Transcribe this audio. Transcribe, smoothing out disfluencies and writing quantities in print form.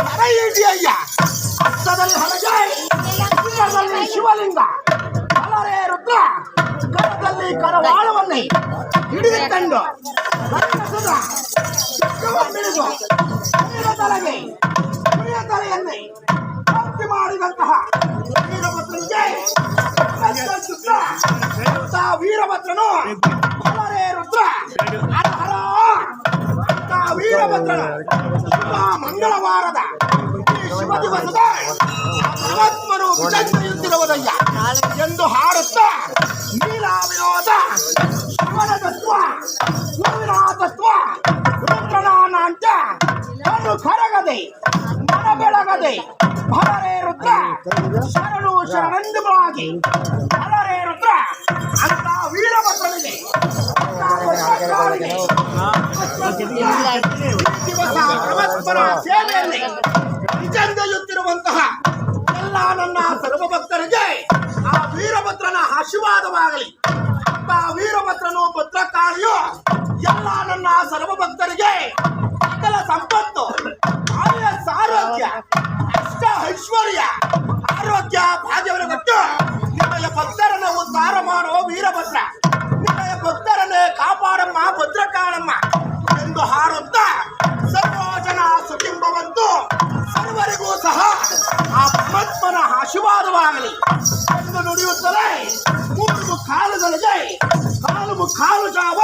ನಡೆಯಿದೆಯಯ್ಯ ಹಸ್ತದಲ್ಲಿ ಹಲಗೆ ಶಿರದಲ್ಲಿ ಶಿವಲಿಂಗ ಕಲರೇ ರುದ್ರ ಕರದಲ್ಲಿ ಕರವಾಳವನ್ನೇ ಹಿಡಿದುಕೊಂಡು ಹಿಡಿದು ತಲೆಗೆ ತಲೆಯನ್ನೇ ಭಕ್ತಿ ಮಾಡಿದಂತಹ ವೀರಭದ್ರನಿಗೆ ವೀರಭದ್ರನು ಕಲರೇ ರುದ್ರ ಹರ ವೀರಭದ್ರನ ಮಂಗಳವಾರದ ಶಿವ ದಿವಸದ ಪರಮಾತ್ಮನು ವಿಜಯಿಸುತ್ತಿರುವುದಯ್ಯ ಎಂದು ಹಾಡುತ್ತಾ ನೀಲಾ ವಿನೋದ ಶಿವನ ತತ್ವ ಶಿವನ ತತ್ವ ರುದ್ರನಾನಾಂಚ ಕಣ್ಣು ಕರಗದೆ ಮನ ಬೆಳಗದೆ ಭರರೇ ರುದ್ರ ಶರಣು ಶರಣೆಂದುವಾಗಿ ಭರರೇ ರುದ್ರ ಅಂತ ವೀರಭದ್ರನಿಗೆ ದಿವಸ ಪರಮಾತ್ಮನ ಸೇವೆಯಲ್ಲಿ ನಿಜಂದೆಯುತ್ತಿರುವಂತಹ ಎಲ್ಲ ನನ್ನ ಸರ್ವ ಭಕ್ತರಿಗೆ ಆ ವೀರಭದ್ರನ ಆಶೀರ್ವಾದವಾಗಲಿ. ಆ ವೀರಭದ್ರನು ಭದ್ರಕಾಳಿಯು ಎಲ್ಲ ನನ್ನ ಸರ್ವ ಭಕ್ತರಿಗೆ ಸಕಲ ಸಂಪತ್ತು ಆಯುಸ್ ಆರೋಗ್ಯ ಅಷ್ಟ ಐಶ್ವರ್ಯ ಆರೋಗ್ಯ ಭಾಗ್ಯವನ್ನು ಕೊಟ್ಟು ನಿಮ್ಮಯ ಭಕ್ತರನ್ನು ಉದ್ಧಾರ ಮಾಡೋ ವೀರಭದ್ರ, ನಿಮ್ಮಯ ಭಕ್ತರನ್ನೇ ಕಾಪಾಡಮ್ಮ ಭದ್ರಕಾಳಮ್ಮ ಎಂದು ಹಾಡುತ್ತಾ ಸರ್ವ ಜನ ಸುಖಿಂಬವಂತು ಸರ್ವರಿಗೂ ಸಹ ಆ ಪರಮಾತ್ಮನ ಆಶೀರ್ವಾದವಾಗಲಿ ಎಂದು ನುಡಿಯುತ್ತಲೇ ಮೂರು ಕಾಲುಗಳಿಗೆ ಕಾಲು ಜಾವ